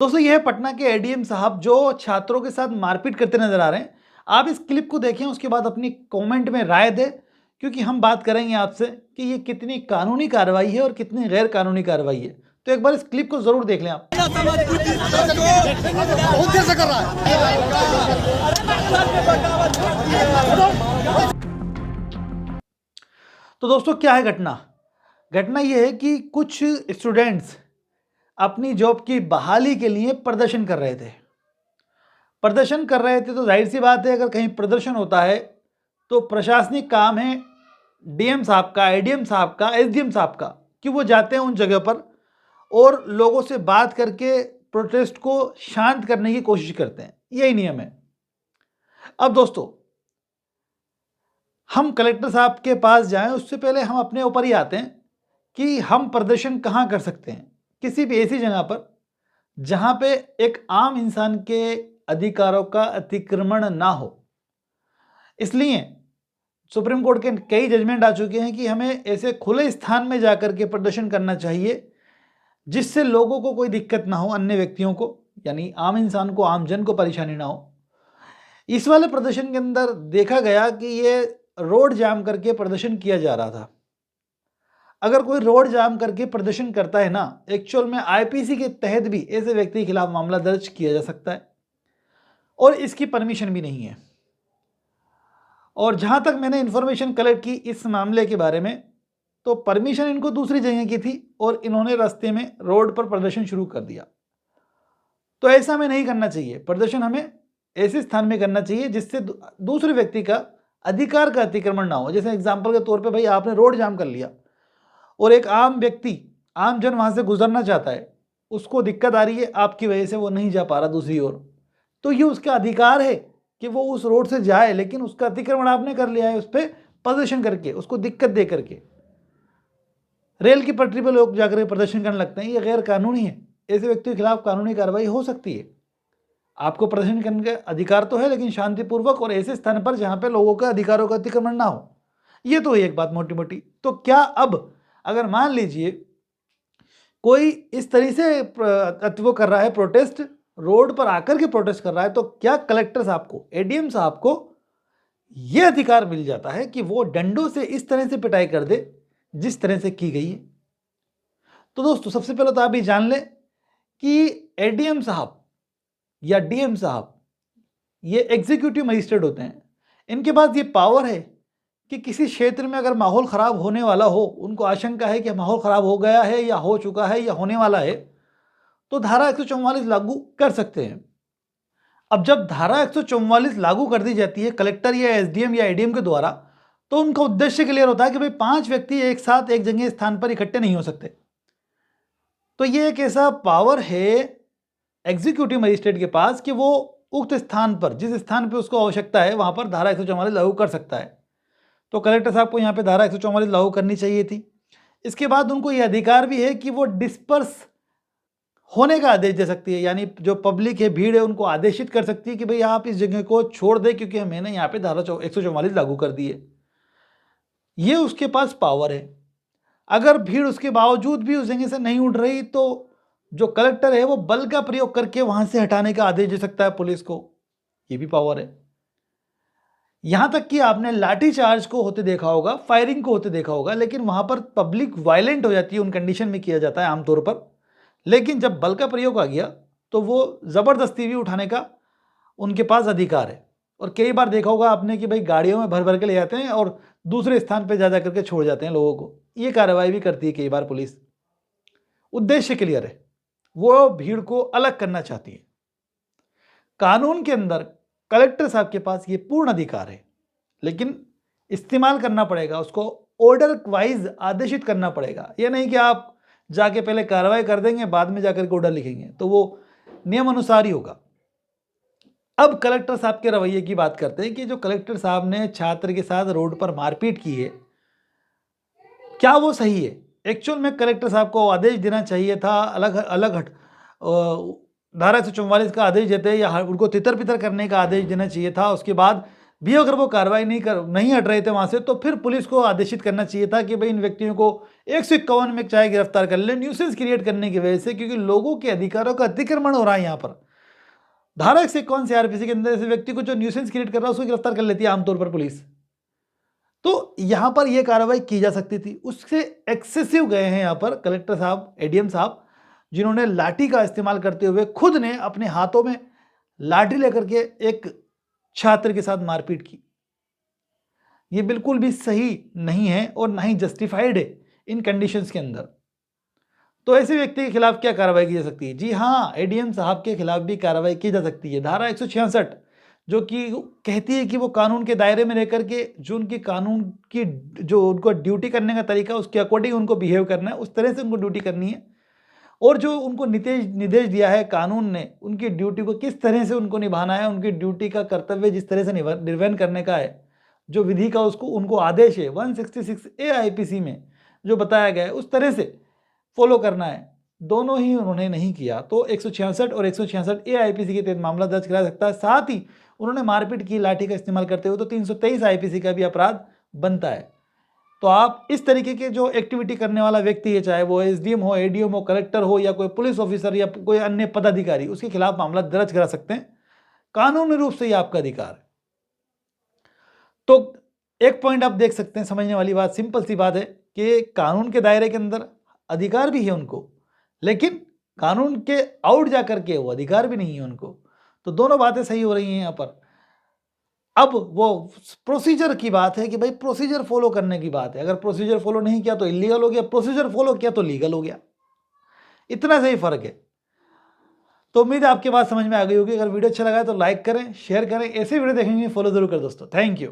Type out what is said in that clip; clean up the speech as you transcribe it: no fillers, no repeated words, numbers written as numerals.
दोस्तों यह है पटना के एडीएम साहब जो छात्रों के साथ मारपीट करते नजर आ रहे हैं। आप इस क्लिप को देखें, उसके बाद अपनी कमेंट में राय दें, क्योंकि हम बात करेंगे आपसे कि ये कितनी कानूनी कार्रवाई है और कितनी गैर कानूनी कार्रवाई है। तो एक बार इस क्लिप को जरूर देख लें आप। तो दोस्तों क्या है घटना ये है कि कुछ स्टूडेंट्स अपनी जॉब की बहाली के लिए प्रदर्शन कर रहे थे। तो जाहिर सी बात है, अगर कहीं प्रदर्शन होता है तो प्रशासनिक काम है डीएम साहब का, एडीएम साहब का, एसडीएम साहब का, कि वो जाते हैं उन जगह पर और लोगों से बात करके प्रोटेस्ट को शांत करने की कोशिश करते हैं। यही नियम है। अब दोस्तों हम कलेक्टर साहब के पास जाएं उससे पहले हम अपने ऊपर ही आते हैं कि हम प्रदर्शन कहाँ कर सकते हैं। किसी भी ऐसी जगह पर जहाँ पे एक आम इंसान के अधिकारों का अतिक्रमण ना हो। इसलिए सुप्रीम कोर्ट के कई जजमेंट आ चुके हैं कि हमें ऐसे खुले स्थान में जाकर के प्रदर्शन करना चाहिए जिससे लोगों को कोई दिक्कत ना हो, अन्य व्यक्तियों को, यानी आम इंसान को, आम जन को परेशानी ना हो। इस वाले प्रदर्शन के अंदर देखा गया कि ये रोड जाम करके प्रदर्शन किया जा रहा था। अगर कोई रोड जाम करके प्रदर्शन करता है ना, एक्चुअल में आईपीसी के तहत भी ऐसे व्यक्ति के खिलाफ मामला दर्ज किया जा सकता है और इसकी परमिशन भी नहीं है। और जहां तक मैंने इंफॉर्मेशन कलेक्ट की इस मामले के बारे में, तो परमिशन इनको दूसरी जगह की थी और इन्होंने रास्ते में रोड पर प्रदर्शन शुरू कर दिया। तो ऐसा हमें नहीं करना चाहिए। प्रदर्शन हमें ऐसे स्थान में करना चाहिए जिससे दूसरे व्यक्ति का अधिकार का अतिक्रमण ना हो। जैसे एग्जाम्पल के तौर पर भाई आपने रोड जाम कर लिया और एक आम व्यक्ति, आम जन वहां से गुजरना चाहता है, उसको दिक्कत आ रही है आपकी वजह से, वो नहीं जा पा रहा दूसरी ओर, तो ये उसका अधिकार है कि वो उस रोड से जाए, लेकिन उसका अतिक्रमण आपने कर लिया है उस पर प्रदर्शन करके, उसको दिक्कत दे करके। रेल की पटरी पर लोग जाकर प्रदर्शन करने लगते हैं, ये गैर कानूनी है। ऐसे व्यक्ति के खिलाफ कानूनी कार्रवाई हो सकती है। आपको प्रदर्शन करने का अधिकार तो है, लेकिन शांतिपूर्वक और ऐसे स्थान पर जहां पे लोगों के अधिकारों का अतिक्रमण ना हो। ये तो एक बात मोटी मोटी। तो क्या अब अगर मान लीजिए कोई इस तरह से वो कर रहा है, प्रोटेस्ट रोड पर आकर के प्रोटेस्ट कर रहा है, तो क्या कलेक्टर साहब को, एडीएम साहब को यह अधिकार मिल जाता है कि वो डंडों से इस तरह से पिटाई कर दे जिस तरह से की गई है? तो दोस्तों सबसे पहले तो आप ये जान लें कि एडीएम साहब या डीएम साहब ये एग्जीक्यूटिव मजिस्ट्रेट होते हैं। इनके पास ये पावर है कि किसी क्षेत्र में अगर माहौल ख़राब होने वाला हो, उनको आशंका है कि माहौल ख़राब हो गया है या हो चुका है या होने वाला है, तो धारा 144 लागू कर सकते हैं। अब जब धारा 144 लागू कर दी जाती है कलेक्टर या एसडीएम या एडीएम के द्वारा, तो उनका उद्देश्य क्लियर होता है कि भाई 5 व्यक्ति एक साथ एक जगह स्थान पर इकट्ठे नहीं हो सकते। तो ये एक ऐसा पावर है एग्जीक्यूटिव मजिस्ट्रेट के पास कि वो उक्त स्थान पर, जिस स्थान पर उसको आवश्यकता है, वहां पर धारा 144 लागू कर सकता है। तो कलेक्टर साहब को यहाँ पे धारा 144 लागू करनी चाहिए थी। इसके बाद उनको ये अधिकार भी है कि वो डिस्पर्स होने का आदेश दे सकती है, यानी जो पब्लिक है, भीड़ है, उनको आदेशित कर सकती है कि भाई आप इस जगह को छोड़ दें क्योंकि मैंने यहाँ पे धारा 144 लागू कर दी है। ये उसके पास पावर है। अगर भीड़ उसके बावजूद भी उस जगह से नहीं उठ रही, तो जो कलेक्टर है वो बल का प्रयोग करके वहां से हटाने का आदेश दे सकता है पुलिस को। ये भी पावर है। यहां तक कि आपने लाठी चार्ज को होते देखा होगा, फायरिंग को होते देखा होगा, लेकिन वहां पर पब्लिक वायलेंट हो जाती है, उन कंडीशन में किया जाता है आमतौर पर। लेकिन जब बल का प्रयोग आ गया तो वो ज़बरदस्ती भी उठाने का उनके पास अधिकार है। और कई बार देखा होगा आपने कि भाई गाड़ियों में भर भर के ले जाते हैं और दूसरे स्थान पर जा करके छोड़ जाते हैं लोगों को। ये कार्रवाई भी करती है कई बार पुलिस। उद्देश्य क्लियर है, वो भीड़ को अलग करना चाहती है। कानून के अंदर कलेक्टर साहब के पास ये पूर्ण अधिकार है, लेकिन इस्तेमाल करना पड़ेगा, उसको ऑर्डर वाइज आदेशित करना पड़ेगा। ये नहीं कि आप जाके पहले कार्रवाई कर देंगे, बाद में जाकर के ऑर्डर लिखेंगे, तो वो नियम अनुसार ही होगा। अब कलेक्टर साहब के रवैये की बात करते हैं कि जो कलेक्टर साहब ने छात्र के साथ रोड पर मारपीट की है, क्या वो सही है? एक्चुअल में कलेक्टर साहब को आदेश देना चाहिए था, अलग धारा 144 का आदेश देते या उनको तितर बितर करने का आदेश देना चाहिए था। उसके बाद भी अगर वो कार्रवाई नहीं हट रहे थे वहाँ से, तो फिर पुलिस को आदेशित करना चाहिए था कि भाई इन व्यक्तियों को 151 में चाहे गिरफ्तार कर ले, न्यूसेंस क्रिएट करने की वजह से, क्योंकि लोगों के अधिकारों का अतिक्रमण हो रहा है यहाँ पर। धारा 151 सीआरपीसी के अंदर ऐसे व्यक्ति को जो न्यूसेंस क्रिएट कर रहा है उसको गिरफ्तार कर लेती है आमतौर पर पुलिस। तो यहाँ पर यह कार्रवाई की जा सकती थी, उससे एक्सेसिव गए हैं यहाँ पर कलेक्टर साहब, एडीएम साहब, जिन्होंने लाठी का इस्तेमाल करते हुए खुद ने अपने हाथों में लाठी लेकर के एक छात्र के साथ मारपीट की। ये बिल्कुल भी सही नहीं है और ना ही जस्टिफाइड है इन कंडीशंस के अंदर। तो ऐसे व्यक्ति के खिलाफ क्या कार्रवाई की जा सकती है? जी हाँ, एडीएम साहब के खिलाफ भी कार्रवाई की जा सकती है। धारा 166 जो कि कहती है कि वो कानून के दायरे में रहकर के जो उनकी कानून की जो उनको ड्यूटी करने का तरीका उसके अकॉर्डिंग उनको बिहेव करना है, उस तरह से उनको ड्यूटी करनी है। और जो उनको निर्देश दिया है कानून ने, उनकी ड्यूटी को किस तरह से उनको निभाना है, उनकी ड्यूटी का कर्तव्य जिस तरह से निर्वहन करने का है, जो विधि का उसको उनको आदेश है 166A आईपीसी में जो बताया गया है, उस तरह से फॉलो करना है। दोनों ही उन्होंने नहीं किया, तो 166 और 166A आईपीसी के तहत मामला दर्ज करा सकता है। साथ ही उन्होंने मारपीट की, लाठी का इस्तेमाल करते हुए, तो 323 आईपीसी का भी अपराध बनता है। तो आप इस तरीके के जो एक्टिविटी करने वाला व्यक्ति है, चाहे वो एसडीएम हो, एडीएम हो, कलेक्टर हो या कोई पुलिस ऑफिसर या कोई अन्य पदाधिकारी, उसके खिलाफ मामला दर्ज करा सकते हैं। कानूनी रूप से ये आपका अधिकार है। तो एक पॉइंट आप देख सकते हैं, समझने वाली बात, सिंपल सी बात है कि कानून के दायरे के अंदर अधिकार भी है उनको, लेकिन कानून के आउट जाकर के वो अधिकार भी नहीं है उनको। तो दोनों बातें सही हो रही हैं यहाँ पर। अब वो प्रोसीजर की बात है कि भाई प्रोसीजर फॉलो करने की बात है। अगर प्रोसीजर फॉलो नहीं किया तो इलीगल हो गया, प्रोसीजर फॉलो किया तो लीगल हो गया। इतना सही फर्क है। तो उम्मीद है आपके बात समझ में आ गई होगी। अगर वीडियो अच्छा लगा है तो लाइक करें, शेयर करें। ऐसे वीडियो देखेंगे फॉलो जरूर करें दोस्तों। Thank you.